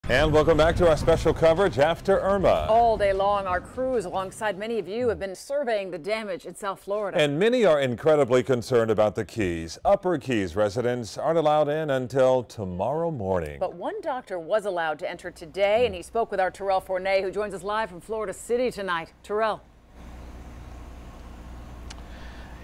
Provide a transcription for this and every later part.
And welcome back to our special coverage after Irma. All day long, our crews, alongside many of you, have been surveying the damage in South Florida. And many are incredibly concerned about the Keys. Upper Keys residents aren't allowed in until tomorrow morning. But one doctor was allowed to enter today, and he spoke with our Terrell Fournay, who joins us live from Florida City tonight. Terrell.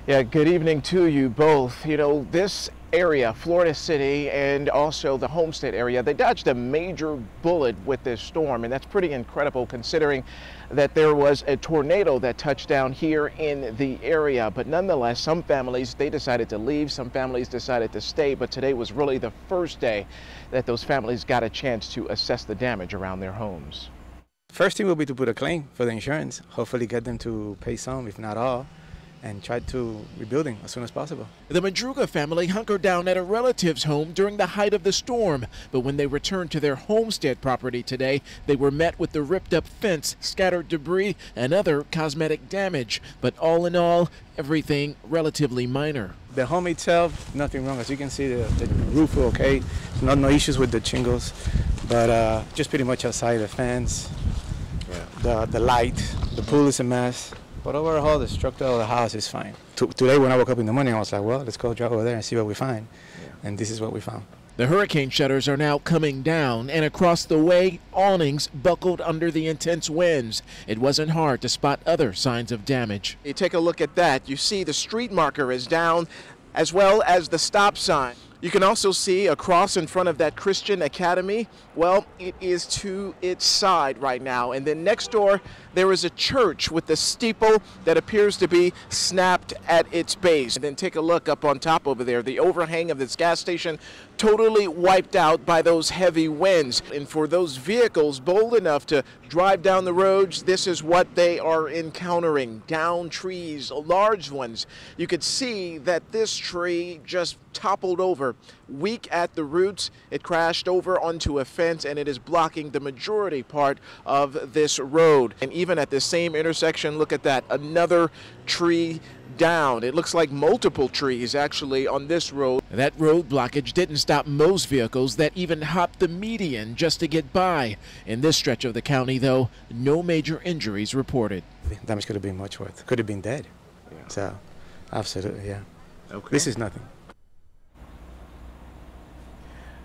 Yeah, good evening to you both. You know, this area, Florida City, and also the Homestead area, they dodged a major bullet with this storm, and that's pretty incredible considering that there was a tornado that touched down here in the area. But nonetheless, some families, they decided to leave, some families decided to stay, but today was really the first day that those families got a chance to assess the damage around their homes. First thing will be to put a claim for the insurance, hopefully get them to pay some, if not all, and try to rebuilding as soon as possible. The Madruga family hunkered down at a relative's home during the height of the storm, but when they returned to their homestead property today, they were met with the ripped up fence, scattered debris, and other cosmetic damage. But all in all, everything relatively minor. The home itself, nothing wrong. As you can see, the roof okay. No issues with the shingles, but just pretty much outside the fence, the light, the pool is a mess. But overall, the structure of the house is fine. Today, when I woke up in the morning, I was like, well, let's go drive over there and see what we find. And this is what we found. The hurricane shutters are now coming down, and across the way, awnings buckled under the intense winds. It wasn't hard to spot other signs of damage. You take a look at that. You see the street marker is down, as well as the stop sign. You can also see across in front of that Christian Academy, well, it is to its side right now. And then next door, there is a church with the steeple that appears to be snapped at its base. And then take a look up on top over there. The overhang of this gas station totally wiped out by those heavy winds. And for those vehicles bold enough to drive down the roads, this is what they are encountering. Down trees, large ones. You could see that this tree just toppled over. Weak at the roots, it crashed over onto a fence, and it is blocking the majority part of this road. And even at the same intersection, look at that, another tree down. It looks like multiple trees actually on this road. That road blockage didn't stop most vehicles that even hopped the median just to get by. In this stretch of the county, though, no major injuries reported. Damage could have been much worse. Could have been dead. Yeah. So, absolutely, yeah. Okay. This is nothing.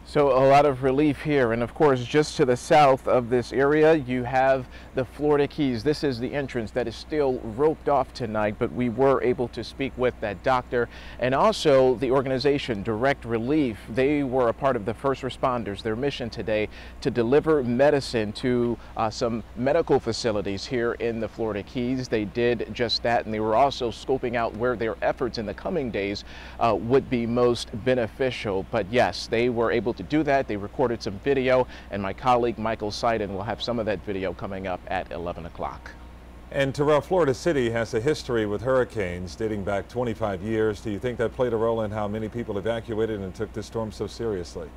So a lot of relief here, and of course just to the south of this area you have the Florida Keys. This is the entrance that is still roped off tonight, but we were able to speak with that doctor and also the organization Direct Relief. They were a part of the first responders. Their mission today to deliver medicine to some medical facilities here in the Florida Keys. They did just that, and they were also scoping out where their efforts in the coming days would be most beneficial. But yes, they were able to do that. They recorded some video, and my colleague Michael Seiden will have some of that video coming up at 11 o'clock. And Terrell, Florida City has a history with hurricanes dating back 25 years. Do you think that played a role in how many people evacuated and took this storm so seriously?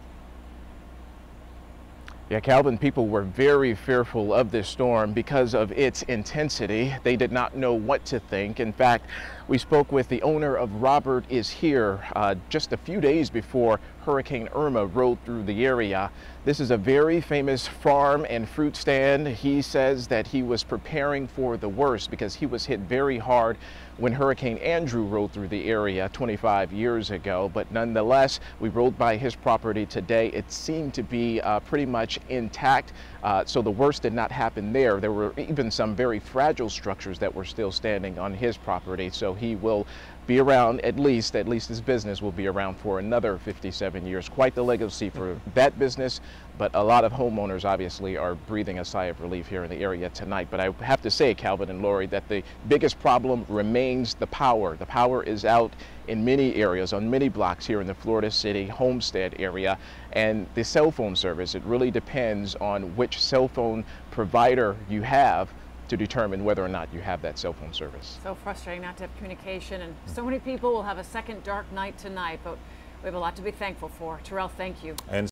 Yeah, Calvin, people were very fearful of this storm because of its intensity. They did not know what to think. In fact, we spoke with the owner of Robert Is Here just a few days before Hurricane Irma rolled through the area. This is a very famous farm and fruit stand. He says that he was preparing for the worst because he was hit very hard when Hurricane Andrew rolled through the area 25 years ago. But nonetheless, we rode by his property today. It seemed to be pretty much intact. So the worst did not happen there. There were even some very fragile structures that were still standing on his property. So he will be around, at least his business will be around for another 57 years. Quite the legacy for that business, but a lot of homeowners obviously are breathing a sigh of relief here in the area tonight. But I have to say, Calvin and Lori, that the biggest problem remains the power. The power is out in many areas, on many blocks here in the Florida City Homestead area. And the cell phone service, it really depends on which cell phone provider you have to determine whether or not you have that cell phone service. So frustrating not to have communication, and so many people will have a second dark night tonight, but we have a lot to be thankful for. Terrell, thank you. And